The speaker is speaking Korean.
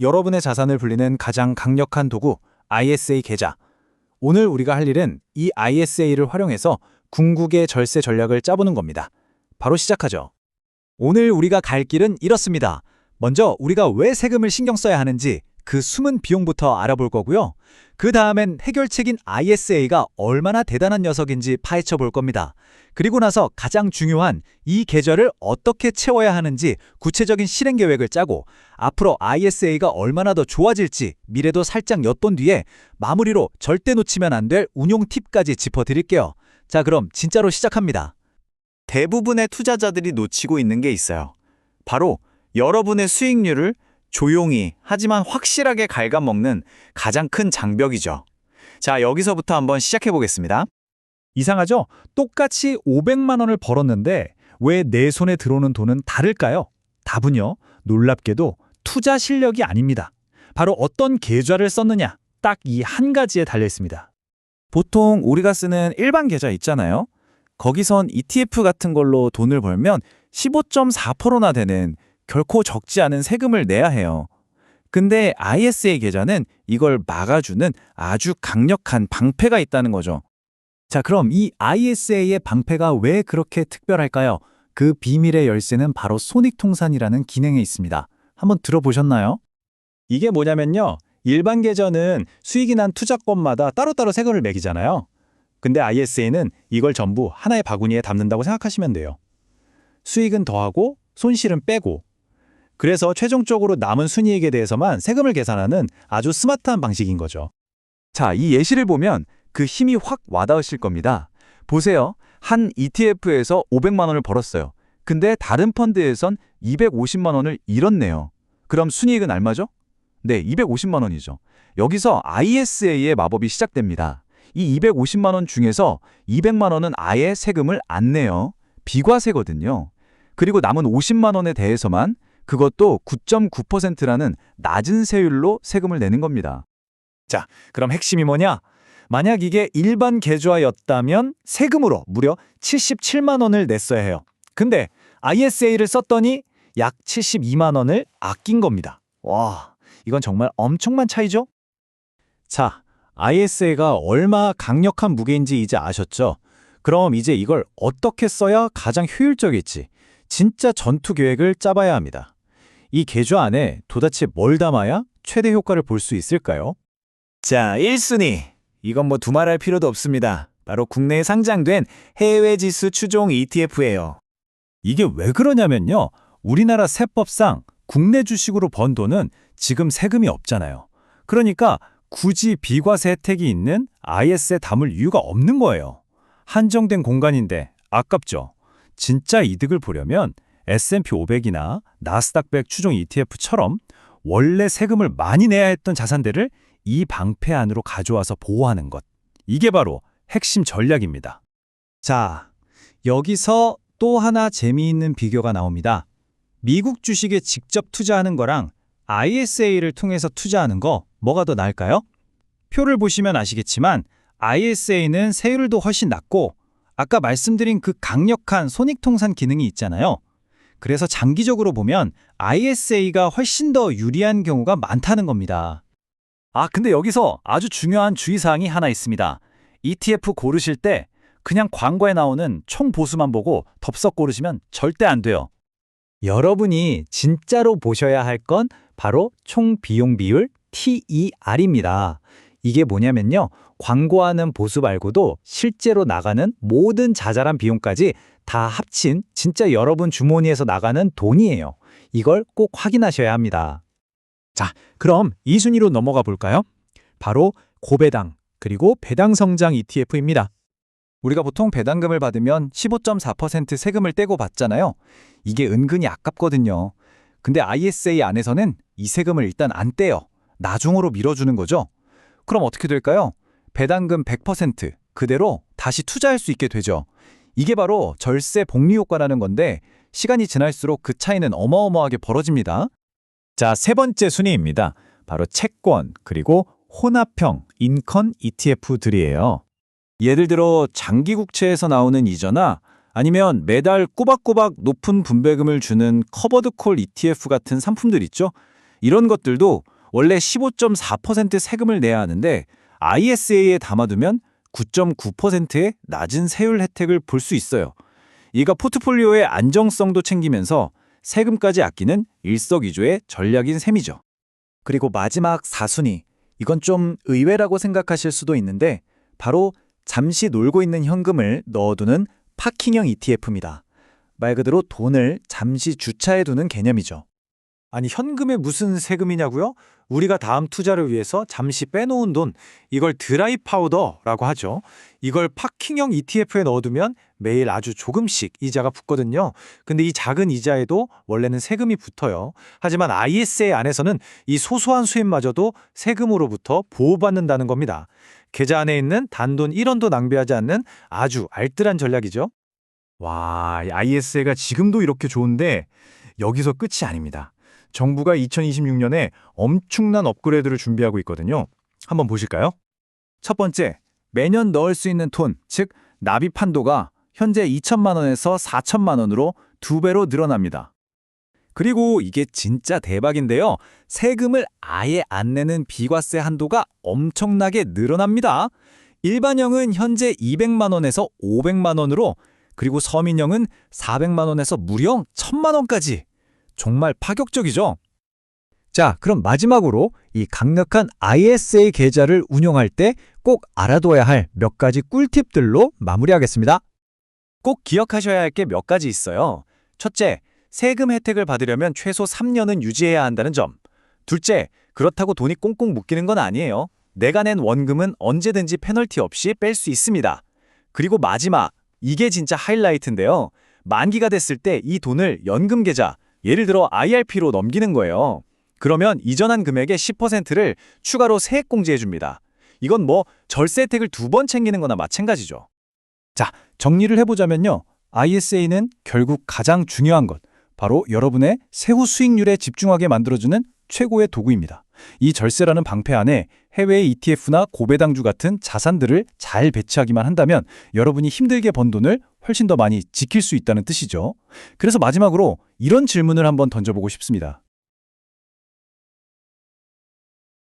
여러분의 자산을 불리는 가장 강력한 도구, ISA 계좌. 오늘 우리가 할 일은 이 ISA를 활용해서 궁극의 절세 전략을 짜보는 겁니다. 바로 시작하죠. 오늘 우리가 갈 길은 이렇습니다. 먼저 우리가 왜 세금을 신경 써야 하는지 그 숨은 비용부터 알아볼 거고요. 그 다음엔 해결책인 ISA가 얼마나 대단한 녀석인지 파헤쳐 볼 겁니다. 그리고 나서 가장 중요한 이 계좌를 어떻게 채워야 하는지 구체적인 실행 계획을 짜고 앞으로 ISA가 얼마나 더 좋아질지 미래도 살짝 엿본 뒤에 마무리로 절대 놓치면 안 될 운용 팁까지 짚어드릴게요. 자, 그럼 진짜로 시작합니다. 대부분의 투자자들이 놓치고 있는 게 있어요. 바로 여러분의 수익률을 조용히 하지만 확실하게 갉아먹는 가장 큰 장벽이죠. 자, 여기서부터 한번 시작해 보겠습니다. 이상하죠? 똑같이 500만 원을 벌었는데 왜 내 손에 들어오는 돈은 다를까요? 답은요, 놀랍게도 투자 실력이 아닙니다. 바로 어떤 계좌를 썼느냐, 딱 이 한 가지에 달려 있습니다. 보통 우리가 쓰는 일반 계좌 있잖아요. 거기선 ETF 같은 걸로 돈을 벌면 15.4%나 되는 결코 적지 않은 세금을 내야 해요. 근데 ISA 계좌는 이걸 막아주는 아주 강력한 방패가 있다는 거죠. 자, 그럼 이 ISA의 방패가 왜 그렇게 특별할까요? 그 비밀의 열쇠는 바로 손익통산이라는 기능에 있습니다. 한번 들어보셨나요? 이게 뭐냐면요, 일반 계좌는 수익이 난 투자권마다 따로따로 세금을 매기잖아요. 근데 ISA는 이걸 전부 하나의 바구니에 담는다고 생각하시면 돼요. 수익은 더하고 손실은 빼고, 그래서 최종적으로 남은 순이익에 대해서만 세금을 계산하는 아주 스마트한 방식인 거죠. 자, 이 예시를 보면 그 힘이 확 와닿으실 겁니다. 보세요. 한 ETF에서 500만 원을 벌었어요. 근데 다른 펀드에선 250만 원을 잃었네요. 그럼 순이익은 얼마죠? 네, 250만 원이죠. 여기서 ISA의 마법이 시작됩니다. 이 250만 원 중에서 200만 원은 아예 세금을 안 내요. 비과세거든요. 그리고 남은 50만 원에 대해서만 그것도 9.9%라는 낮은 세율로 세금을 내는 겁니다. 자, 그럼 핵심이 뭐냐? 만약 이게 일반 계좌였다면 세금으로 무려 77만 원을 냈어야 해요. 근데 ISA를 썼더니 약 72만 원을 아낀 겁니다. 와, 이건 정말 엄청난 차이죠? 자, ISA가 얼마나 강력한 무게인지 이제 아셨죠? 그럼 이제 이걸 어떻게 써야 가장 효율적일지 진짜 전투 계획을 짜봐야 합니다. 이 계좌 안에 도대체 뭘 담아야 최대 효과를 볼 수 있을까요? 자, 1순위. 이건 뭐 두말할 필요도 없습니다. 바로 국내에 상장된 해외 지수 추종 ETF예요. 이게 왜 그러냐면요, 우리나라 세법상 국내 주식으로 번 돈은 지금 세금이 없잖아요. 그러니까 굳이 비과세 혜택이 있는 IS에 담을 이유가 없는 거예요. 한정된 공간인데 아깝죠. 진짜 이득을 보려면 S&P 500이나 나스닥 100 추종 ETF처럼 원래 세금을 많이 내야 했던 자산들을 이 방패 안으로 가져와서 보호하는 것. 이게 바로 핵심 전략입니다. 자, 여기서 또 하나 재미있는 비교가 나옵니다. 미국 주식에 직접 투자하는 거랑 ISA를 통해서 투자하는 거 뭐가 더 나을까요? 표를 보시면 아시겠지만 ISA는 세율도 훨씬 낮고 아까 말씀드린 그 강력한 손익통산 기능이 있잖아요. 그래서 장기적으로 보면 ISA가 훨씬 더 유리한 경우가 많다는 겁니다. 아, 근데 여기서 아주 중요한 주의사항이 하나 있습니다. ETF 고르실 때 그냥 광고에 나오는 총 보수만 보고 덥석 고르시면 절대 안 돼요. 여러분이 진짜로 보셔야 할 건 바로 총 비용 비율 TER입니다. 이게 뭐냐면요, 광고하는 보수 말고도 실제로 나가는 모든 자잘한 비용까지 다 합친 진짜 여러분 주머니에서 나가는 돈이에요. 이걸 꼭 확인하셔야 합니다. 자, 그럼 2순위로 넘어가 볼까요? 바로 고배당, 그리고 배당 성장 ETF입니다. 우리가 보통 배당금을 받으면 15.4% 세금을 떼고 받잖아요. 이게 은근히 아깝거든요. 근데 ISA 안에서는 이 세금을 일단 안 떼요. 나중으로 밀어주는 거죠. 그럼 어떻게 될까요? 배당금 100% 그대로 다시 투자할 수 있게 되죠. 이게 바로 절세 복리 효과라는 건데 시간이 지날수록 그 차이는 어마어마하게 벌어집니다. 자, 세 번째 순위입니다. 바로 채권, 그리고 혼합형 인컨 ETF들이에요. 예를 들어 장기 국채에서 나오는 이자나 아니면 매달 꼬박꼬박 높은 분배금을 주는 커버드 콜 ETF 같은 상품들 있죠? 이런 것들도 원래 15.4% 세금을 내야 하는데 ISA에 담아두면 9.9%의 낮은 세율 혜택을 볼 수 있어요. 이가 포트폴리오의 안정성도 챙기면서 세금까지 아끼는 일석이조의 전략인 셈이죠. 그리고 마지막 4순위. 이건 좀 의외라고 생각하실 수도 있는데 바로 잠시 놀고 있는 현금을 넣어두는 파킹형 ETF입니다. 말 그대로 돈을 잠시 주차해두는 개념이죠. 아니, 현금에 무슨 세금이냐고요? 우리가 다음 투자를 위해서 잠시 빼놓은 돈, 이걸 드라이 파우더라고 하죠. 이걸 파킹형 ETF에 넣어두면 매일 아주 조금씩 이자가 붙거든요. 근데 이 작은 이자에도 원래는 세금이 붙어요. 하지만 ISA 안에서는 이 소소한 수입마저도 세금으로부터 보호받는다는 겁니다. 계좌 안에 있는 단돈 1원도 낭비하지 않는 아주 알뜰한 전략이죠. 와, ISA가 지금도 이렇게 좋은데 여기서 끝이 아닙니다. 정부가 2026년에 엄청난 업그레이드를 준비하고 있거든요. 한번 보실까요? 첫 번째, 매년 넣을 수 있는 돈, 즉 납입 한도가 현재 2천만 원에서 4천만 원으로 2배로 늘어납니다. 그리고 이게 진짜 대박인데요. 세금을 아예 안 내는 비과세 한도가 엄청나게 늘어납니다. 일반형은 현재 200만 원에서 500만 원으로, 그리고 서민형은 400만 원에서 무려 1000만 원까지. 정말 파격적이죠? 자, 그럼 마지막으로 이 강력한 ISA 계좌를 운용할 때 꼭 알아둬야 할 몇 가지 꿀팁들로 마무리하겠습니다. 꼭 기억하셔야 할 게 몇 가지 있어요. 첫째, 세금 혜택을 받으려면 최소 3년은 유지해야 한다는 점. 둘째, 그렇다고 돈이 꽁꽁 묶이는 건 아니에요. 내가 낸 원금은 언제든지 페널티 없이 뺄 수 있습니다. 그리고 마지막, 이게 진짜 하이라이트인데요. 만기가 됐을 때 이 돈을 연금 계좌, 예를 들어 IRP로 넘기는 거예요. 그러면 이전한 금액의 10%를 추가로 세액공제해 줍니다. 이건 뭐 절세 혜택을 2번 챙기는 거나 마찬가지죠. 자, 정리를 해보자면요. ISA는 결국 가장 중요한 것, 바로 여러분의 세후 수익률에 집중하게 만들어주는 최고의 도구입니다. 이 절세라는 방패 안에 해외 ETF나 고배당주 같은 자산들을 잘 배치하기만 한다면 여러분이 힘들게 번 돈을 훨씬 더 많이 지킬 수 있다는 뜻이죠. 그래서 마지막으로 이런 질문을 한번 던져보고 싶습니다.